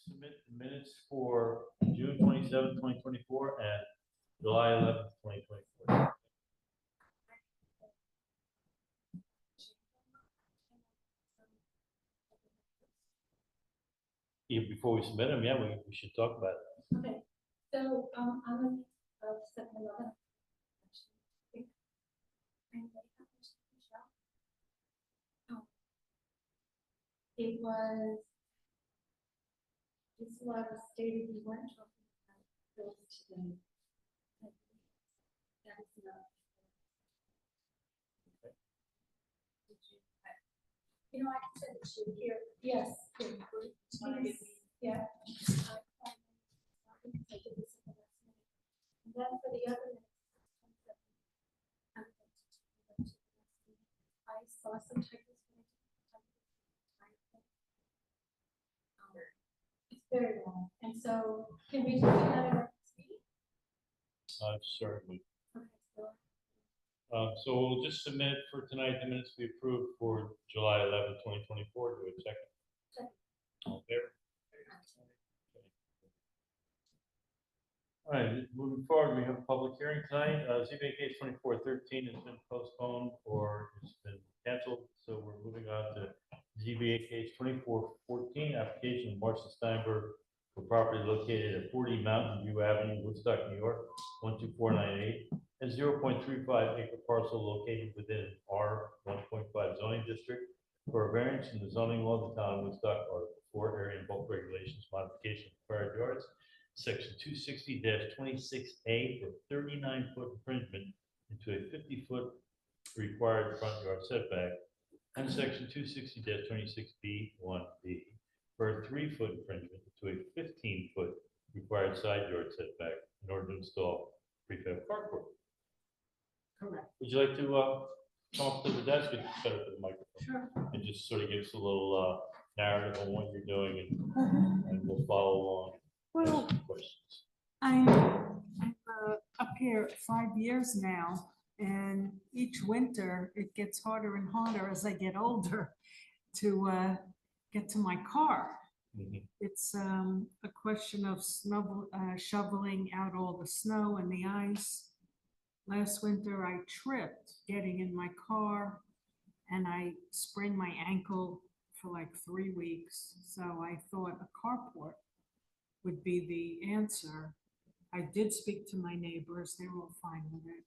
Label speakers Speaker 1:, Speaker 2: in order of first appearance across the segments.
Speaker 1: submit the minutes for June 27th, 2024 and July 11th, 2024. Yeah, before we submit them, yeah, we should talk about it.
Speaker 2: Okay, so I'm going to second 11. It was, this was stated we weren't talking about bills today. That is not.
Speaker 1: Okay.
Speaker 2: You know, I can send it to you here. Yes. Yeah. And then for the other, I saw some typos. It's very long, and so can we do that at our next meeting?
Speaker 1: Certainly.
Speaker 2: Okay,
Speaker 1: So we'll just submit for tonight the minutes we approved for July 11th, 2024. Do a second.
Speaker 2: Second.
Speaker 1: All in favor? All right, moving forward, we have a public hearing tonight. ZBA case 2413 has been postponed or it's been canceled. So we're moving on to ZBA case 2414, application of Marcia Steinberg for property located at 40 Mountain View Avenue, Woodstock, New York, 12498, and 0.35 acre parcel located within R 1.5 zoning district for a variance in the zoning law of the town of Woodstock, Article 4, area and bulk regulations, modification of required yards, Section 260-26A for 39-foot infringement into a 50-foot required front yard setback, and Section 260-26B1B for a 3-foot infringement into a 15-foot required side yard setback in order to install prefab carport.
Speaker 2: correct.
Speaker 1: Would you like to come up to the desk? It's better for the microphone.
Speaker 2: Sure.
Speaker 1: And just sort of give us a little narrative on what you're doing, and we'll follow along.
Speaker 3: Well,
Speaker 1: Questions.
Speaker 3: I'm up here 5 years now, and each winter it gets harder and harder as I get older to get to my car.
Speaker 1: Mhm.
Speaker 3: It's a question of shoveling out all the snow and the ice. Last winter I tripped getting in my car and I sprained my ankle for like 3 weeks. So I thought a carport would be the answer. I did speak to my neighbors, they were all fine with it.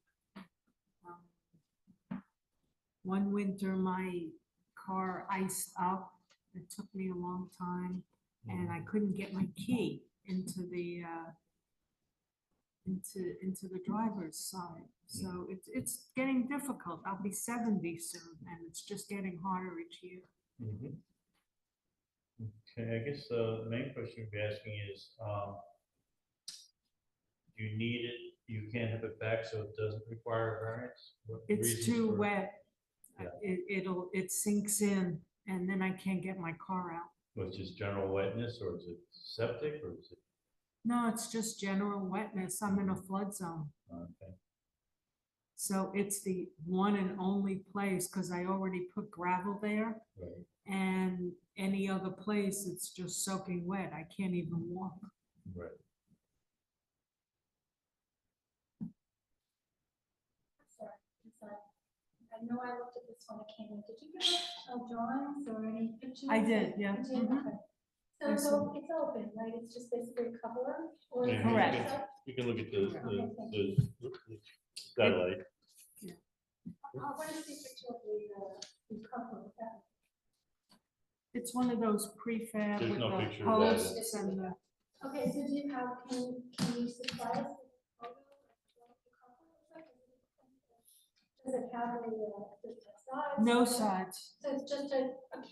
Speaker 3: One winter my car iced up. It took me a long time and I couldn't get my key into the into the driver's side. So it's getting difficult. I'll be 70 soon and it's just getting harder each year.
Speaker 1: Mhm. Okay, I guess the main question you'd be asking is, do you need it? You can't have it back, so it doesn't require a variance? What
Speaker 3: It's
Speaker 1: reasons
Speaker 3: too
Speaker 1: for-
Speaker 3: wet.
Speaker 1: Yeah.
Speaker 3: It sinks in and then I can't get my car out.
Speaker 1: Was it just general wetness, or is it septic, or is it?
Speaker 3: No, it's just general wetness. I'm in a flood zone.
Speaker 1: Okay.
Speaker 3: So it's the one and only place, because I already put gravel there,
Speaker 1: Right.
Speaker 3: and any other place, it's just soaking wet. I can't even walk.
Speaker 1: Right.
Speaker 2: Sorry. I know I looked at this when it came in. Did you give us drawings or any pictures?
Speaker 3: I did, yeah.
Speaker 2: You did?
Speaker 3: Mhm.
Speaker 2: Okay. So
Speaker 3: I
Speaker 2: it's,
Speaker 3: saw.
Speaker 2: it's open, right? It's just basically a cover? Or
Speaker 1: Yeah,
Speaker 3: Correct.
Speaker 1: You can look at the
Speaker 2: Okay.
Speaker 1: satellite.
Speaker 2: I want to see a picture of the cover.
Speaker 3: It's one of those prefab
Speaker 1: There's
Speaker 3: with
Speaker 1: no
Speaker 3: the
Speaker 1: picture of that.
Speaker 3: posts and the,
Speaker 2: Okay, so do you have, can you supply us with a photo of what the cover looks like? Does it have the sides?
Speaker 3: no sides.
Speaker 2: So it's just a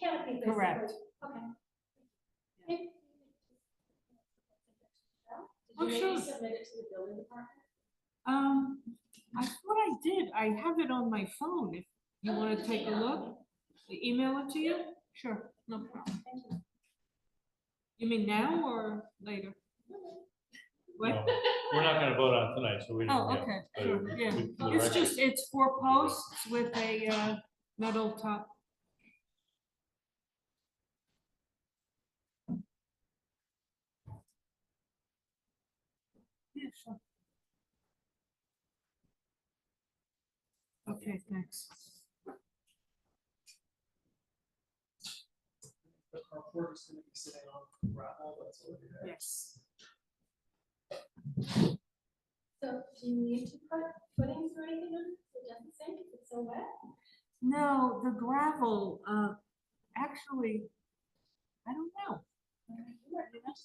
Speaker 2: canopy, basically?
Speaker 3: Correct.
Speaker 2: Okay.
Speaker 3: Yeah.
Speaker 2: Did
Speaker 3: Oh,
Speaker 2: you
Speaker 3: sure.
Speaker 2: maybe submit it to the building department?
Speaker 3: I thought I did. I have it on my phone. If you want to take a look, email it to you? Sure, no problem.
Speaker 2: Thank you.
Speaker 3: You mean now or later? What?
Speaker 1: No, we're not gonna vote on tonight, so we don't.
Speaker 3: Oh, okay,
Speaker 1: but
Speaker 3: sure,
Speaker 1: we-
Speaker 3: yeah.
Speaker 1: we- for the
Speaker 3: It's
Speaker 1: record-
Speaker 3: just, it's 4 posts with a metal top. Okay, thanks.
Speaker 4: The carport is gonna be sitting on gravel, that's already there.
Speaker 3: Yes.
Speaker 2: So do you need to put footings or anything on it? So it doesn't sink if it's so wet?
Speaker 3: No, the gravel, actually, I don't know.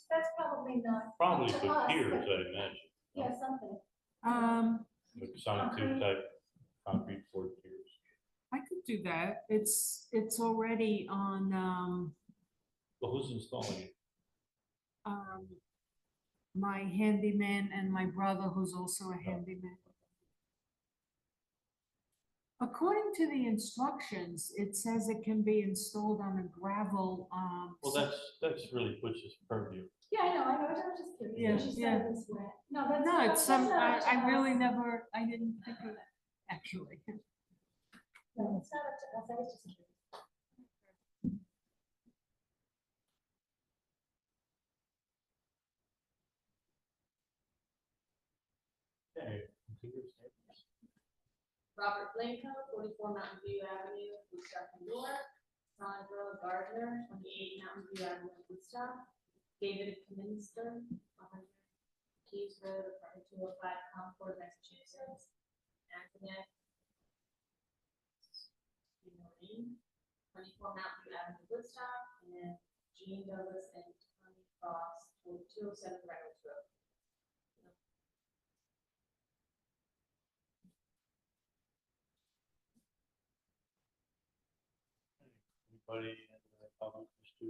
Speaker 2: That's probably not.
Speaker 1: Probably
Speaker 2: up
Speaker 1: for
Speaker 2: to us,
Speaker 1: piers,
Speaker 2: but-
Speaker 1: I imagine.
Speaker 2: Yeah, something.
Speaker 1: Like sonotube type concrete floor piers.
Speaker 3: I could do that. It's already on,
Speaker 1: Well, who's installing it?
Speaker 3: my handyman and my brother, who's also a handyman. According to the instructions, it says it can be installed on a gravel,
Speaker 1: Well, that's really Butch's purview.
Speaker 2: Yeah, I know, I was just curious.
Speaker 3: Yeah,
Speaker 2: but She said it was wet. No, that's.
Speaker 3: no, it's
Speaker 2: that's
Speaker 3: some,
Speaker 2: not up to
Speaker 3: I really
Speaker 2: us.
Speaker 3: never, I didn't think of that, actually.
Speaker 2: No, it's not up to us. I was just curious.
Speaker 1: Okay.
Speaker 5: Robert Blanco, 44 Mountain View Avenue, Woodstock, New York. Sandra Gardner, 28 Mountain View Avenue, Woodstock. David Kaminster, 100 Keys Road, apartment 205, Concord, Massachusetts. Antoinette Marine, 24 Mountain View Avenue, Woodstock. And Jean Douglas and Tony Foss, 207 Reynolds Road.
Speaker 1: Anybody in the public wish to,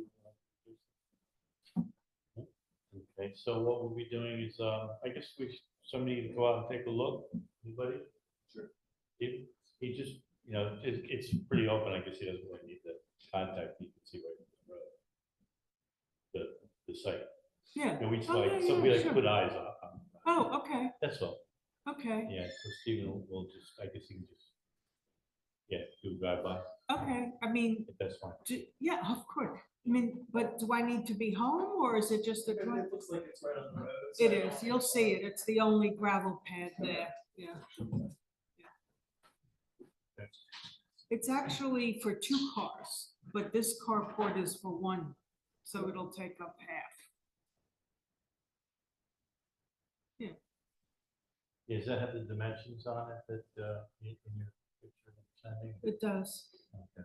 Speaker 1: okay, so what we'll be doing is, I guess somebody can go out and take a look. Anybody?
Speaker 4: Sure.
Speaker 1: He just, it's pretty open. I guess he doesn't really need the contact. You can see right from the road. The site.
Speaker 3: Yeah.
Speaker 1: We just
Speaker 3: Oh,
Speaker 1: like,
Speaker 3: yeah,
Speaker 1: so
Speaker 3: yeah,
Speaker 1: we like
Speaker 3: sure.
Speaker 1: put eyes on.
Speaker 3: Oh, okay,
Speaker 1: That's all.
Speaker 3: okay,
Speaker 1: Yeah, so Stephen will just, I guess he can just, do a drive-by,
Speaker 3: okay. I mean,
Speaker 1: if that's fine.
Speaker 3: yeah, of course. I mean, but do I need to be home or is it just a
Speaker 4: It
Speaker 3: drive?
Speaker 4: looks like it's right on the road.
Speaker 3: It is, you'll see it. It's the only gravel pad there, yeah. It's actually for 2 cars, but this carport is for 1, so it'll take up half.
Speaker 1: Does that have the dimensions on it that, in your picture that you're sending?
Speaker 3: It does.
Speaker 1: Okay.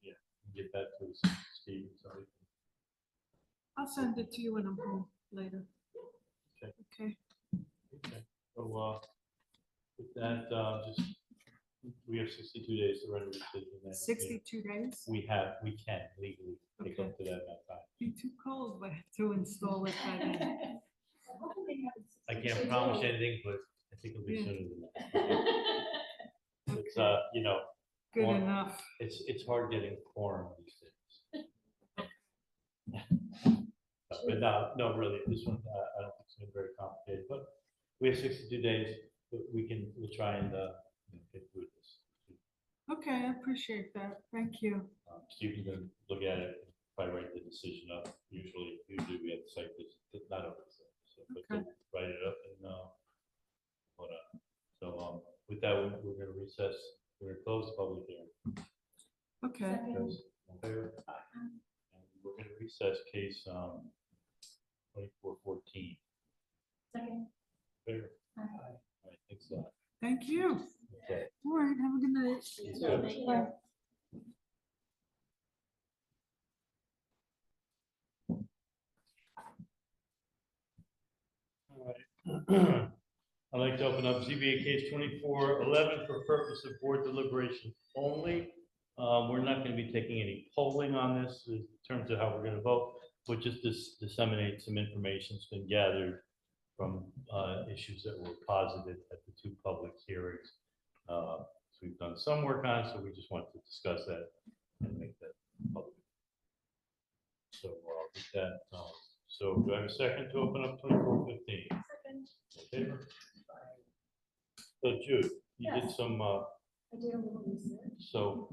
Speaker 1: Yeah, get that to Steve, so we can.
Speaker 3: I'll send it to you when I'm home later.
Speaker 1: Okay.
Speaker 3: Okay,
Speaker 1: Okay, so, with that, we have 62 days to render a decision. and,
Speaker 3: 62 days?
Speaker 1: We can legally take up to that time.
Speaker 3: Be too cold, but to install it by then.
Speaker 2: I'm hoping they have it
Speaker 1: I can't
Speaker 2: 62
Speaker 1: promise
Speaker 2: days.
Speaker 1: anything, but I think it'll be
Speaker 3: Yeah.
Speaker 1: sooner than that. It's,
Speaker 3: Good
Speaker 1: Well,
Speaker 3: enough.
Speaker 1: it's hard getting quorum these days. But no, really, this one, I don't think it's gonna be very complicated, but we have 62 days, but we'll try and, get through this.
Speaker 3: Okay, I appreciate that. Thank you.
Speaker 1: Steve's gonna look at it, and probably write the decision up. Usually we have the site visit, not always, so, but
Speaker 3: Okay.
Speaker 1: they'll write it up and, hold on. So, with that, we're gonna recess, we're gonna close the public hearing.
Speaker 3: Okay,
Speaker 2: Second.
Speaker 1: Those in favor? And we're gonna recess case, 2414.
Speaker 2: Second.
Speaker 1: Favor?
Speaker 2: Aye.
Speaker 1: All right, thanks a lot.
Speaker 3: thank you.
Speaker 1: Okay.
Speaker 3: All right, have a good night.
Speaker 1: You
Speaker 5: So,
Speaker 1: too.
Speaker 5: thank you.
Speaker 2: Bye.
Speaker 1: All right. I'd like to open up ZBA case 2411 for purpose of board deliberation only. We're not going to be taking any polling on this in terms of how we're going to vote, but just disseminate some information that's been gathered from issues that were posited at the 2 public hearings. So we've done some work on it, so we just wanted to discuss that and make that public. So with that, so do I have a second to open up 2415?
Speaker 2: Second.
Speaker 1: In favor? So Jude, you did
Speaker 2: Yes.
Speaker 1: some,
Speaker 2: I did a little research.
Speaker 1: so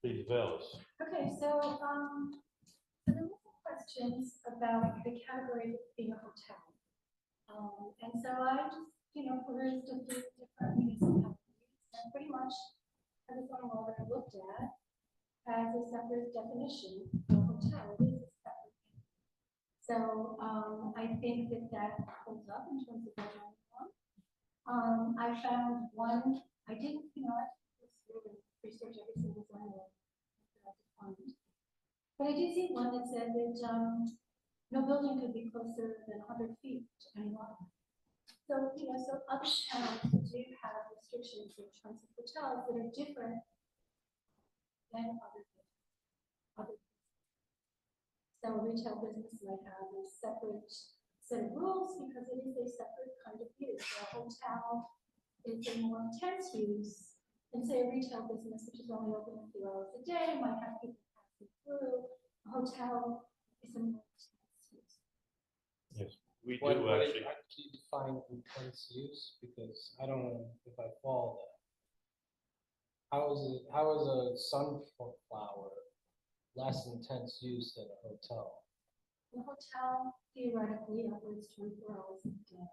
Speaker 1: please avail us.
Speaker 2: Okay, so there were some questions about the category of being a hotel. And so I just, perused a few different municipalities. And pretty much every zoning law that I looked at has a separate definition for hotel. It is a separate. So, I think that that holds up in terms of the zoning law. I found one, I didn't, I just really research every single zoning law that I could find. But I did see one that said that, no building could be closer than 100 feet to any lot. So, so other towns do have restrictions in terms of hotels that are different than other. So a retail business might have a separate set of rules because it is a separate kind of use. So a hotel is a more intense use than say a retail business, which is only open a few hours a day, might have people passing through. A hotel is a more intense use.
Speaker 1: Yes, we
Speaker 6: What,
Speaker 1: do
Speaker 6: what
Speaker 1: actually.
Speaker 6: can you define intense use? Because I don't know if I follow that. How is a sunflower less intense use than a hotel?
Speaker 2: The hotel theoretically operates 24 hours a day.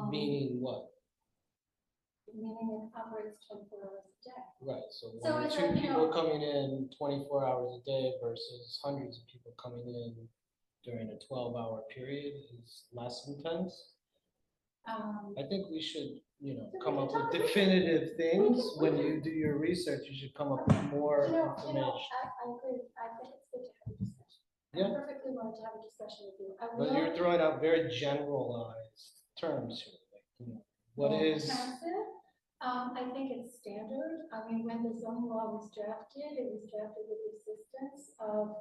Speaker 6: Meaning what?
Speaker 2: Meaning it operates 24 hours a day.
Speaker 6: Right, so
Speaker 2: So
Speaker 6: one or
Speaker 2: it's
Speaker 6: two
Speaker 2: like,
Speaker 6: people coming in 24 hours a day versus hundreds of people coming in during a 12-hour period is less intense. I think we should, come up with definitive things. When you do your research, you should come up with more information.
Speaker 2: I agree. I think it's good to have a discussion.
Speaker 6: Yeah.
Speaker 2: I'm perfectly willing to have a discussion with you.
Speaker 6: But you're throwing out very generalized terms here. Like, what is?
Speaker 2: I think it's standard. I mean, when the zoning law was drafted, it was drafted with the assistance of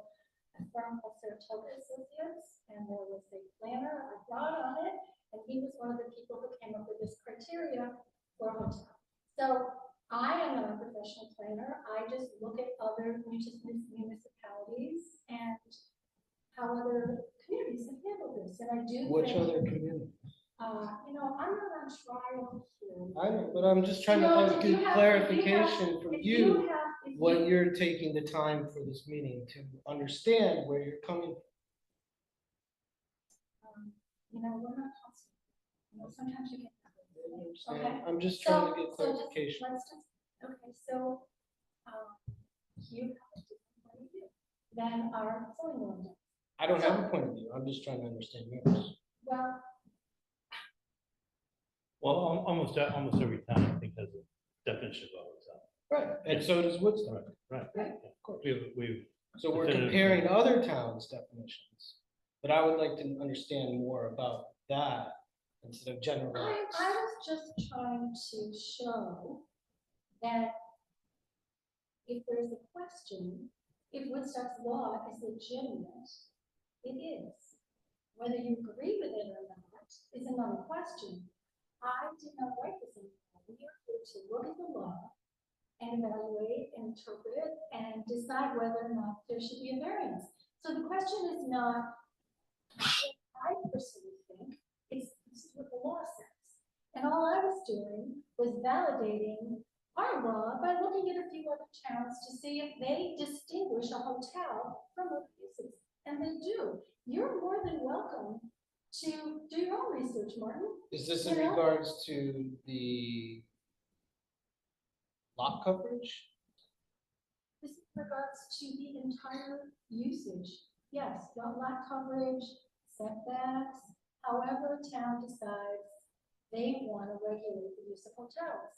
Speaker 2: a firm called Saratoga Associates, and there was a planner I brought on it, and he was one of the people who came up with this criteria for a hotel. So I am not a professional planner. I just look at other municipalities and how other communities have handled this, and I do.
Speaker 6: Which other community?
Speaker 2: I'm not on trial here.
Speaker 6: I know, but I'm just trying to get clarification from you when you're taking the time for this meeting to understand where you're coming from.
Speaker 2: We're not constant. Sometimes you get.
Speaker 6: Okay.
Speaker 2: Okay.
Speaker 6: I'm just trying to get clarification.
Speaker 2: Okay, so, you have a different point of view than our zoning law does.
Speaker 6: I don't have a point of view. I'm just trying to understand yours.
Speaker 2: Well,
Speaker 1: Almost every town, I think, has a definition of a hotel.
Speaker 6: Right, and so does Woodstock.
Speaker 1: Right.
Speaker 6: Of course.
Speaker 1: We've,
Speaker 6: So we're
Speaker 1: definitive.
Speaker 6: comparing other towns' definitions. But I would like to understand more about that instead of generalized.
Speaker 2: I was just trying to show that if there's a question, if Woodstock's law is legitimate, it is. Whether you agree with it or not is another question. I did not write this in. We are here to look at the law and evaluate and interpret and decide whether or not there should be a variance. So the question is not what I personally think, it's this is what the law says. And all I was doing was validating our law by looking at a few other towns to see if they distinguish a hotel from other uses. And they do. You're more than welcome to do your own research, Martin.
Speaker 6: Is this in regards to the lot coverage?
Speaker 2: This is in regards to the entire usage. Yes, lot coverage, setbacks, however a town decides they want to regulate the use of hotels.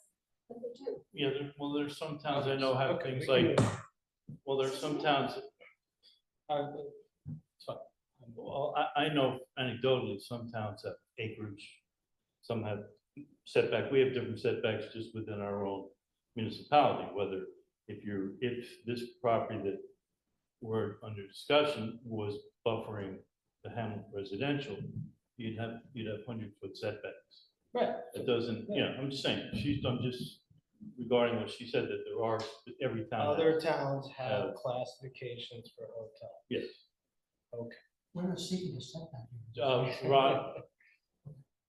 Speaker 2: But they do.
Speaker 1: Yeah, there's some towns I know have
Speaker 6: Okay,
Speaker 1: things
Speaker 6: we
Speaker 1: like,
Speaker 6: can-
Speaker 1: there's some towns, well, I know anecdotally, some towns have acreage, some have setback, we have different setbacks just within our own municipality, whether if this property that we're under discussion was buffering the Hamlet residential, you'd have 100-foot setbacks.
Speaker 6: Right.
Speaker 1: It doesn't, I'm just saying, I'm just regarding what she said, that there are, every town.
Speaker 6: Other towns have classifications for hotel.
Speaker 1: Yes.
Speaker 6: Okay.
Speaker 7: We're not seeking a setback.
Speaker 1: Ron,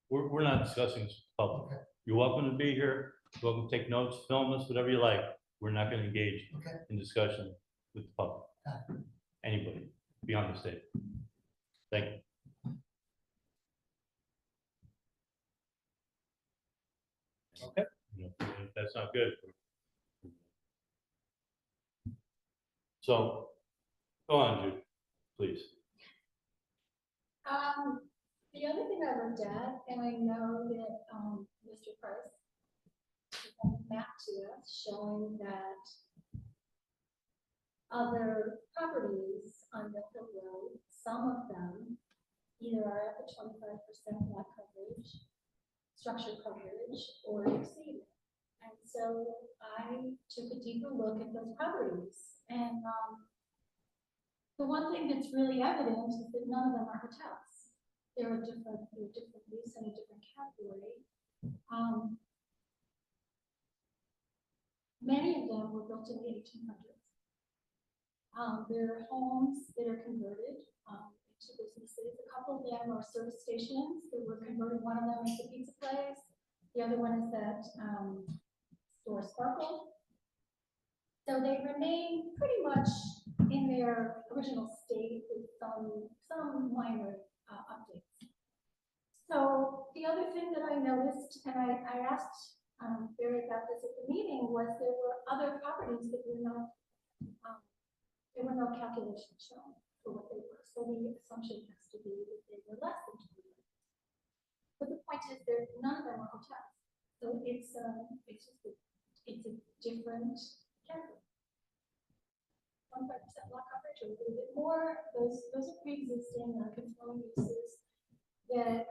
Speaker 1: we're not discussing this with the public. You're welcome to be here, you're welcome to take notes, film us, whatever you like. We're not gonna engage
Speaker 7: Okay.
Speaker 1: in discussion with the public. Anybody beyond the state. Thank you. Okay. You know, if that's not good. So, go on, Jude, please.
Speaker 2: The other thing I looked at, and I know that, Mr. Price has a map to us showing that other properties on Millville Road, some of them either are at the 25% lot coverage, structure coverage, or exceed it. And so I took a deeper look at those properties, and, the one thing that's really evident is that none of them are hotels. They're a different use and a different category. Many of them were built in the 1800s. They're homes that are converted into businesses. A couple of them are service stations that were converted. One of them is the pizza place. The other one is that store Sparkle. So they remain pretty much in their original state with some minor updates. So the other thing that I noticed, and I asked Barry about this at the meeting, was there were other properties that were not, there were no calculations shown for what they were. So the assumption has to be that they were less than 20. But the point is that none of them are hotels. So it's a different category. 25% lot coverage or a little bit more. Those are pre-existing non-conforming uses that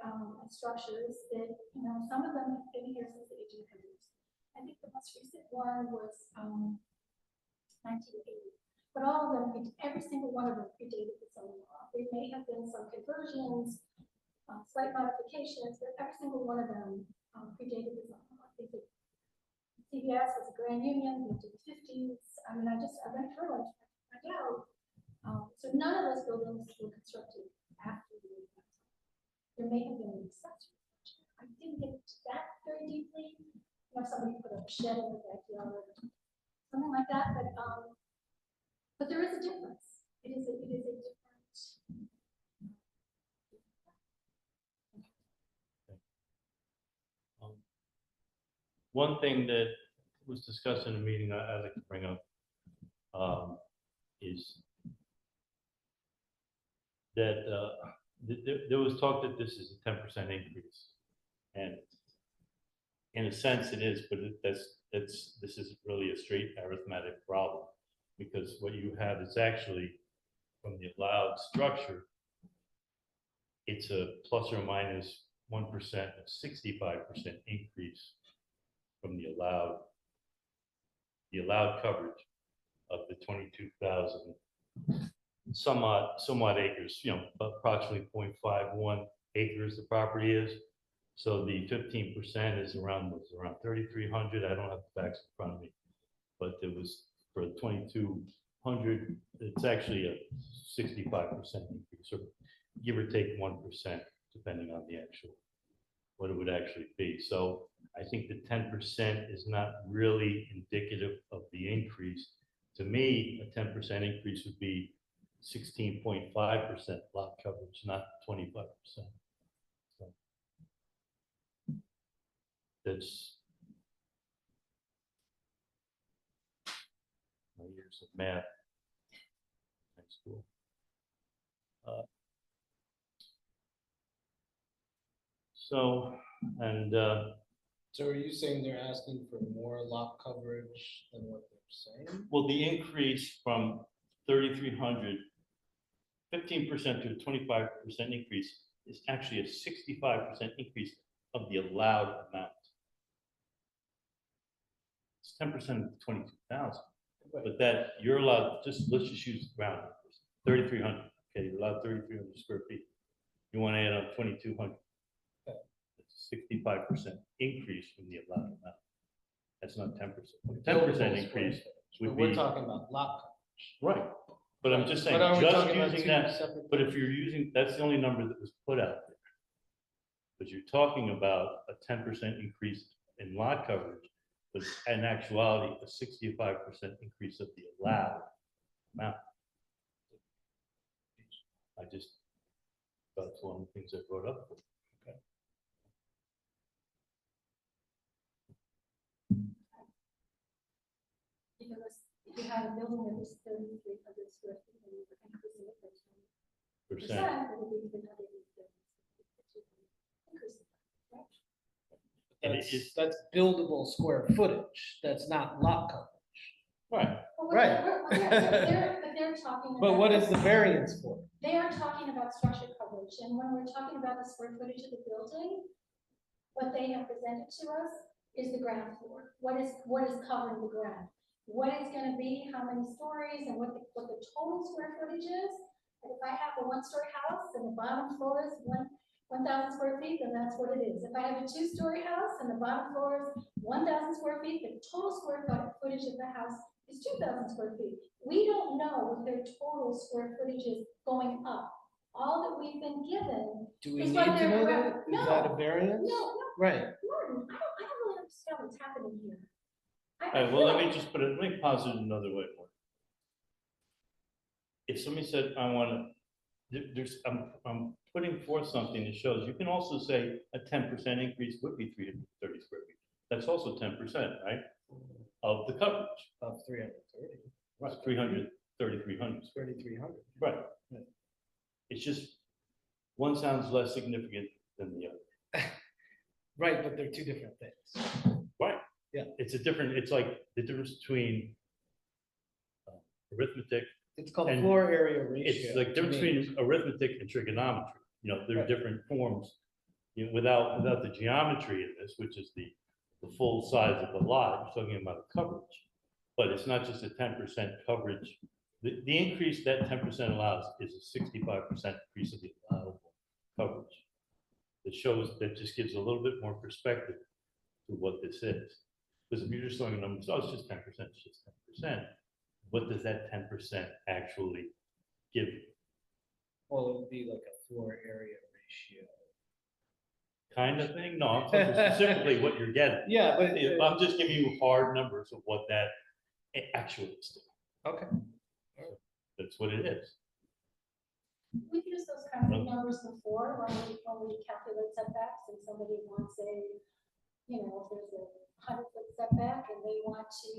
Speaker 2: structures that, you know, some of them have been here since the 1800s. I think the most recent one was 1980. But all of them, every single one of them predated the zoning law. There may have been some conversions, slight modifications, but every single one of them predated the zoning law. CVS was a grand union, went to the 50s. I mean, I went through and find out. So none of those buildings were constructed after the 80s. There may have been an accessory structure. I didn't get into that very deeply. You know, somebody put up a shed in the backyard, something like that. But there is a difference. It is a different.
Speaker 1: One thing that was discussed in the meeting I'd like to bring up is that there was talk that this is a 10% increase, and in a sense it is, but this is really a straight arithmetic problem, because what you have is actually from the allowed structure, it's a plus or minus 1%, 65% increase from the allowed coverage of the 22,000 somewhat acres, you know, approximately 0.51 acres the property is. So the 15% is around 3,300. I don't have the facts in front of me, but it was for 2,200. It's actually a 65% increase, or give or take 1%, depending on the actual what it would actually be. So I think the 10% is not really indicative of the increase. To me, a 10% increase would be 16.5% lot coverage, not 25%. So that's my years of math in high school.
Speaker 6: So are you saying they're asking for more lot coverage than what they're saying?
Speaker 1: Well, the increase from 3,300, 15% to a 25% increase is actually a 65% increase of the allowed amount. It's 10% of the 22,000, but that you're allowed, let's just use round numbers, 3,300. Okay, you're allowed 3,300 square feet. You want to add on 2,200. It's a 65% increase from the allowed amount. That's not 10%. 10% increase would be.
Speaker 6: We're talking about lot coverage.
Speaker 1: Right, but I'm just saying,
Speaker 6: But are we
Speaker 1: just
Speaker 6: talking about
Speaker 1: using
Speaker 6: two
Speaker 1: that,
Speaker 6: separate
Speaker 1: but if you're using, that's the only number that was put out there. But you're talking about a 10% increase in lot coverage, but in actuality, a 65% increase of the allowed amount. That's one of the things I brought up. Okay.
Speaker 2: Because if you had a building that was 3,300 square feet and you were increasing it by 20%, it would be 350. Increase it, right?
Speaker 1: And it is-
Speaker 6: That's buildable square footage, that's not lot coverage.
Speaker 1: Right,
Speaker 2: But
Speaker 6: Right.
Speaker 2: But they're talking about.
Speaker 6: But what is the variance for?
Speaker 2: They are talking about structure coverage, and when we're talking about the square footage of the building, what they have presented to us is the ground floor. What is covering the ground? What it's gonna be, how many stories, and what the total square footage is. And if I have a one-story house and the bottom floor is 1,000 square feet, then that's what it is. If I have a two-story house and the bottom floor is 1,000 square feet, the total square footage of the house is 2,000 square feet. We don't know what their total square footage is going up. All that we've been given,
Speaker 6: Do we
Speaker 2: It's
Speaker 6: need
Speaker 2: what
Speaker 6: to
Speaker 2: they're
Speaker 6: know
Speaker 2: gra-
Speaker 6: that? Is that a
Speaker 2: no.
Speaker 6: variance?
Speaker 2: no,
Speaker 6: Right,
Speaker 2: Martin, I don't really understand what's happening here.
Speaker 1: all right, well, let me just put it, let me pause it another way. If somebody said, I wanna, I'm putting forth something that shows, you can also say a 10% increase would be 330 square feet. That's also 10%, right? Of the coverage,
Speaker 6: of 330,
Speaker 1: right, 300, 3,300.
Speaker 6: 3,300.
Speaker 1: Right. It's just, one sounds less significant than the other.
Speaker 6: Right, but they're two different things.
Speaker 1: Right.
Speaker 6: Yeah.
Speaker 1: It's like the difference between arithmetic,
Speaker 6: It's called
Speaker 1: And
Speaker 6: floor area ratio.
Speaker 1: it's like the
Speaker 6: to
Speaker 1: difference
Speaker 6: me.
Speaker 1: between arithmetic and trigonometry. You know, there are
Speaker 6: Right.
Speaker 1: different forms. You know, without the geometry in this, which is the full size of the lot, you're talking about a coverage. But it's not just a 10% coverage. The increase that 10% allows is a 65% increase of the allowable coverage. That shows, that just gives a little bit more perspective to what this is. Because if you're just throwing numbers, oh, it's just 10%, it's just 10%. What does that 10% actually give you?
Speaker 6: Well, it would be like a floor area ratio.
Speaker 1: Kind of thing? No, I'm talking specifically what you're getting.
Speaker 6: Yeah, but.
Speaker 1: I'm just giving you hard numbers of what that actually is.
Speaker 6: Okay.
Speaker 1: That's what it is.
Speaker 2: We've used those kinds of numbers before when we calculate setbacks and somebody wants a, you know, if there's a 100-foot setback and they want to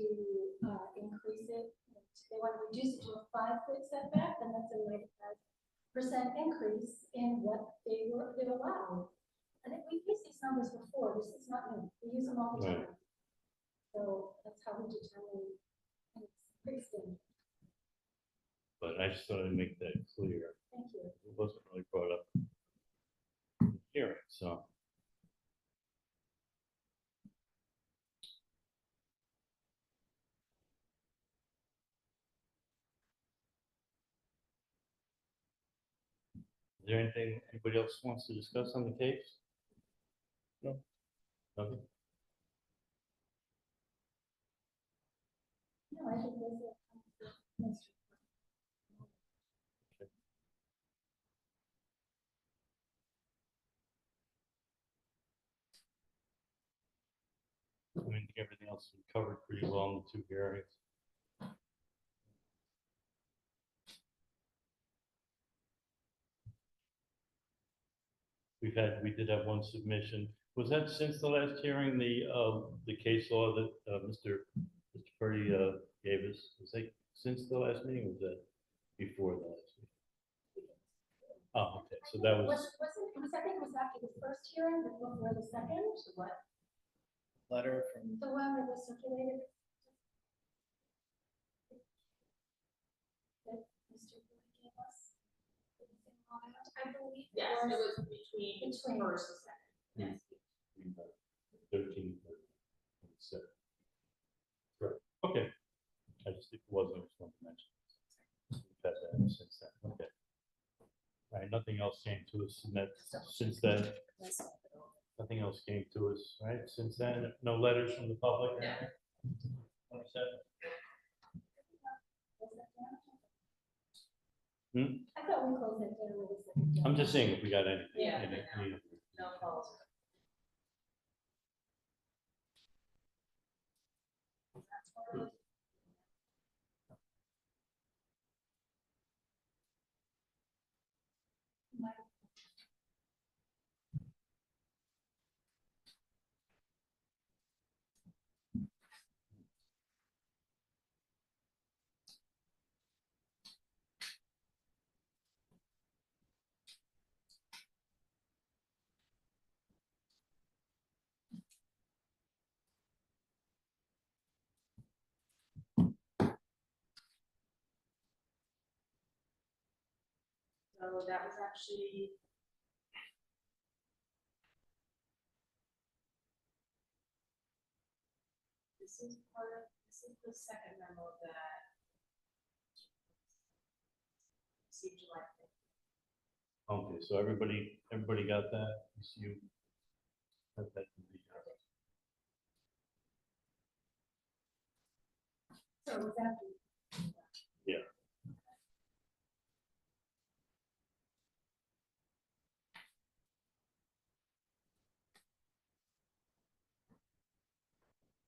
Speaker 2: increase it, they want to reduce it to a 5-foot setback, then that's a 95% increase in what they're allowed. I think we've used these numbers before. This is not new. We use them all the
Speaker 1: Right.
Speaker 2: time. So that's how we determine, and it's pretty standard.
Speaker 1: But I just thought I'd make that clear.
Speaker 2: Thank you.
Speaker 1: It wasn't really brought up in the hearing, so. Is there anything anybody else wants to discuss on the case?
Speaker 6: No.
Speaker 1: Nothing?
Speaker 2: No, I think those are most.
Speaker 1: I mean, everything else we covered pretty well in the two hearings. We did have one submission. Was that since the last hearing, the case law that Mr. Purdy gave us? Was that since the last meeting, or was that before the last meeting? Oh, okay, so that was,
Speaker 2: I think it was after the first hearing, but before the second, what?
Speaker 6: Letter from.
Speaker 2: The one that was circulated. That Mr. Wood gave us. I believe.
Speaker 5: Yes, it was between
Speaker 2: Between.
Speaker 5: first and second. Yes.
Speaker 1: 13, 7. Right, okay. I just think it wasn't, I just wanted to mention. We've had that since then, okay. All right, nothing else came to us since then. Nothing else came to us, right, since then? No letters from the public?
Speaker 5: No.
Speaker 2: I thought we closed it down with the second.
Speaker 1: I'm just saying if we got any.
Speaker 5: Yeah,
Speaker 1: any-
Speaker 5: No calls. So that was actually. This is the second memo that. Received July 5th.
Speaker 1: Okay, so everybody got that? You have that in the,
Speaker 2: So was that?
Speaker 1: yeah.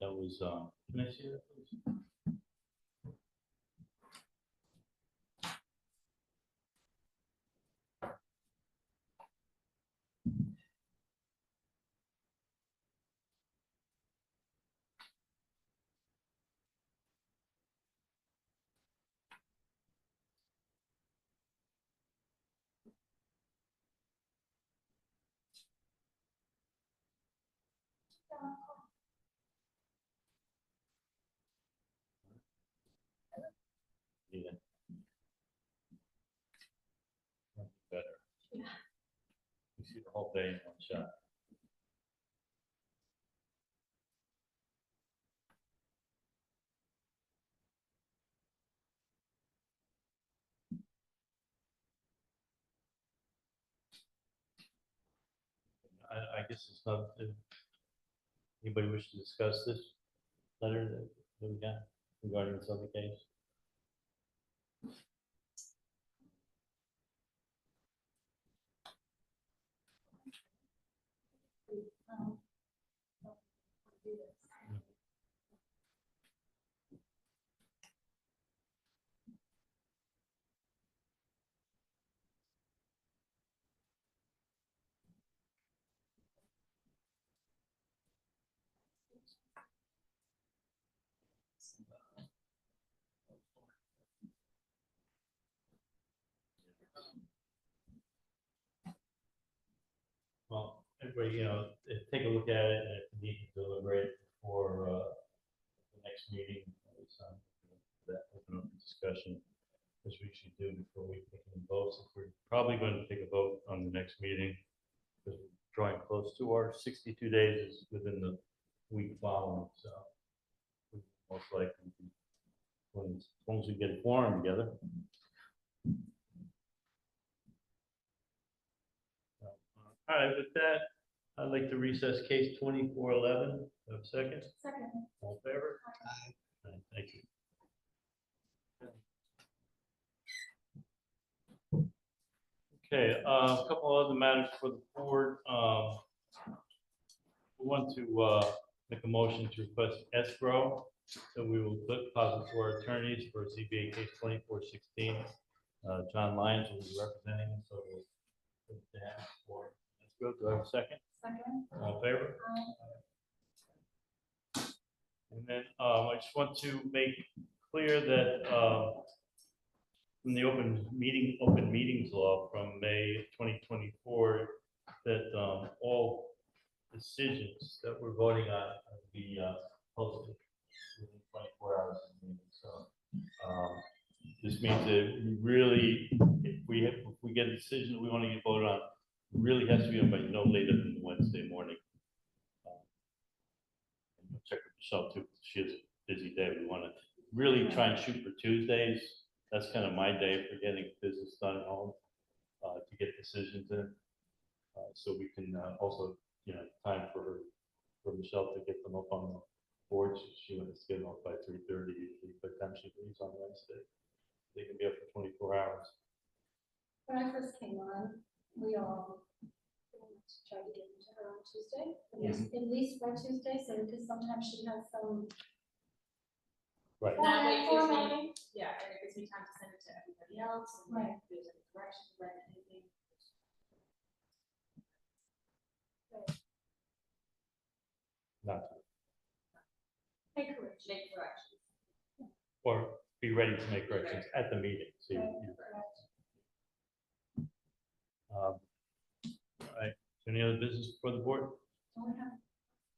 Speaker 1: That was, can I see that, please? Yeah. That's better.
Speaker 2: Yeah.
Speaker 1: You see the whole day in one shot. I guess it's not, anybody wish to discuss this letter that we got regarding this other case?
Speaker 2: um, do this.
Speaker 1: Well, everybody, take a look at it, and if you need to deliberate for, the next meeting, that open up the discussion, which we should do before we take any votes. If we're probably going to take a vote on the next meeting, because we're drawing close to our 62 days is within the week following, so we most likely, as long as we get a forum together. All right, with that, I'd like to recess case 2411. Have a second?
Speaker 2: Second.
Speaker 1: All in favor? Aye. Thank you. Okay, a couple other matters for the board. We want to make a motion to request escrow. So we will put deposit to our attorneys for ZBA case 2416. John Lyons will be representing us, so we'll put it down for escrow. Do I have a second?
Speaker 2: Second.
Speaker 1: All in favor? And then I just want to make clear that from the open meetings law from May 2024, that all decisions that we're voting on will be posted within 24 hours of the meeting. So this means that we really, if we get a decision that we want to get voted on, it really has to be on by no later than Wednesday morning. Check with Michelle too. She has a busy day. We want to really try and shoot for Tuesdays. That's kind of my day for getting business done at home, to get decisions in. So we can also, time for Michelle to get them up on the board. She wants to get them up by 3:30 usually, by the time she leaves on Wednesday. They can be up for 24 hours.
Speaker 2: When I first came on, we all tried to get into her on Tuesday, at least by Tuesday, so because sometimes she has some.
Speaker 1: Right.
Speaker 5: That way it gives me,
Speaker 2: Formatting.
Speaker 5: yeah, and it gives me time to send it to everybody else, and
Speaker 2: Right.
Speaker 5: if there's any corrections, right, anything.
Speaker 1: Not to,
Speaker 2: Hey, correct.
Speaker 5: Make corrections.
Speaker 1: or be ready to make corrections at the meeting. So all right. Any other business for the board?
Speaker 2: Don't we have-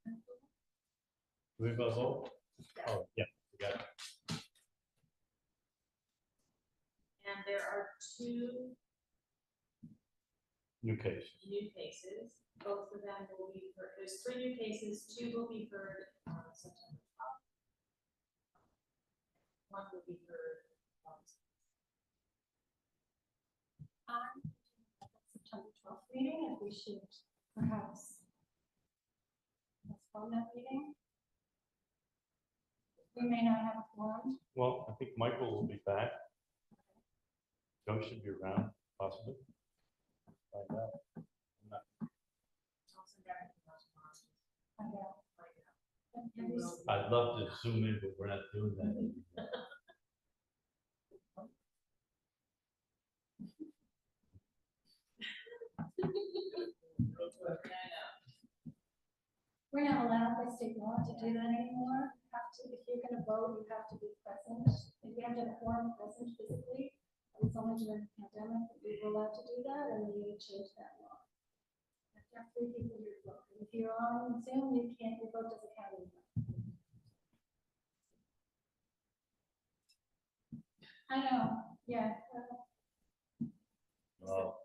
Speaker 1: Do we have a vote? Oh, yeah, we got it.
Speaker 5: And there are two
Speaker 1: New case.
Speaker 5: new cases. Both of them will be heard, there's 3 new cases, 2 will be heard on September 12th. 1 will be heard on
Speaker 2: September 12th meeting, if we should perhaps postpone that meeting. We may not have a quorum.
Speaker 1: Well, I think Michael will be back. Joe should be around, possibly. Find out. I'm not-
Speaker 2: I know.
Speaker 1: I'd love to zoom in, but we're not doing that.
Speaker 2: We're not allowed by state law to do that anymore. You have to, if you're gonna vote, you have to be present. If you have to have a quorum present physically, it's only during the pandemic that we were allowed to do that, and we changed that law. You have to have 3 people in your vote. And if you're on Zoom, you can't, your vote doesn't count anymore. I know, yeah.
Speaker 1: Well,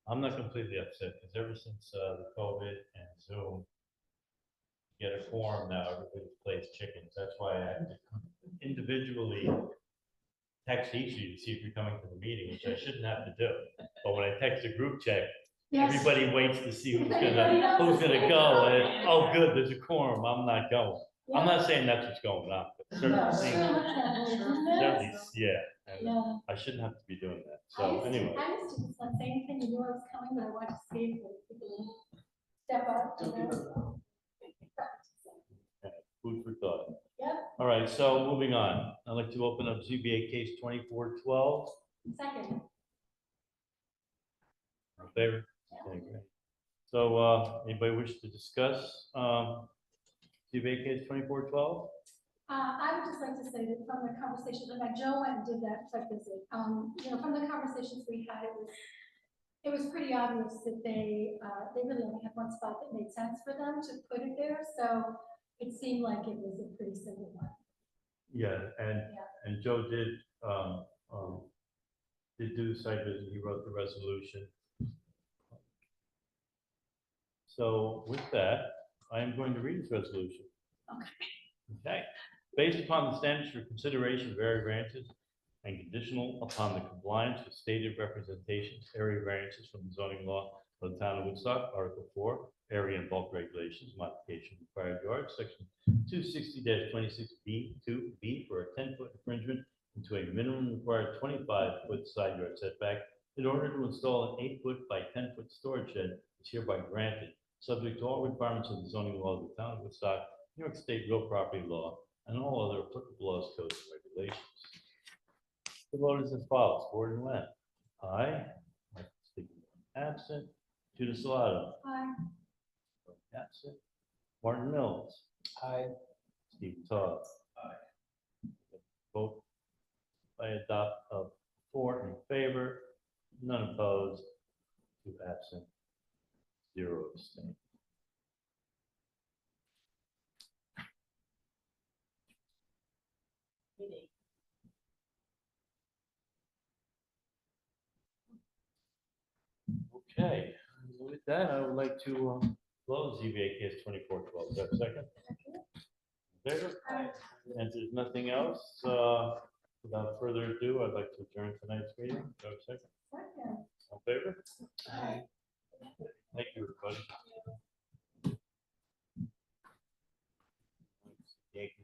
Speaker 1: I'm not completely upset, because ever since the COVID and Zoom, get a quorum now, everybody plays chickens. That's why I have to individually text each of you to see if you're coming to the meeting, which I shouldn't have to do. But when I text a group chat,
Speaker 2: Yes.
Speaker 1: everybody waits to see who's
Speaker 2: Everybody else
Speaker 1: gonna
Speaker 2: is
Speaker 1: go.
Speaker 2: there.
Speaker 1: And, oh, good, there's a quorum, I'm not going. I'm
Speaker 2: Yeah.
Speaker 1: not saying that's what's going on, but
Speaker 2: No,
Speaker 1: certain
Speaker 2: so
Speaker 1: things,
Speaker 2: much happening, isn't there?
Speaker 1: certainly, yeah. And
Speaker 2: Yeah.
Speaker 1: I shouldn't have to be doing that.
Speaker 2: I
Speaker 1: So
Speaker 2: used to
Speaker 1: anyway,
Speaker 2: do the same thing, you knew I was coming, but I wanted to see if people step up. you know.
Speaker 1: food for thought.
Speaker 2: Yep,
Speaker 1: All right, so moving on. I'd like to open up ZBA case 2412.
Speaker 2: second.
Speaker 1: In favor?
Speaker 2: Yeah.
Speaker 1: Okay, great. So, anybody wish to discuss, ZBA case 2412?
Speaker 2: I would just like to say that from the conversations, and like Joe went and did that site visit, you know, from the conversations we had, it was pretty obvious that they really only had one spot that made sense for them to put it there, so it seemed like it was a pretty simple one.
Speaker 1: Yeah, and,
Speaker 2: Yeah.
Speaker 1: and Joe did do the site visit, he wrote the resolution. So with that, I am going to read this resolution. Okay. Based upon the standards for consideration of area variances and conditional upon the compliance with stated representations, area variances from the zoning law of the town of Woodstock, Article 4, area and bulk regulations, modification of required yards, section 260-26B, 2B for a 10-foot infringement into a minimum required 25-foot side yard setback in order to install an 8-foot by 10-foot storage shed is hereby granted, subject to all requirements of the zoning law of the town of Woodstock, New York State real property law, and all other applicable laws, codes, and regulations. The vote is as follows. Gordon Lamb. Aye. Michael Stiglitz absent. Judith Salado.
Speaker 2: Aye.
Speaker 1: Absent. Martin Mills.
Speaker 6: Aye.
Speaker 1: Steve Todd. Aye. Vote by adopt of 4 in favor, none opposed, 2 absent, 0 abstained.
Speaker 5: meeting.
Speaker 1: Okay, with that, I would like to close ZBA case 2412. Is that a second? In favor? And if there's nothing else, without further ado, I'd like to adjourn tonight's meeting. Do I have a second?
Speaker 2: Second.
Speaker 1: All in favor?
Speaker 2: Aye.
Speaker 1: Thank you, everybody. Yankees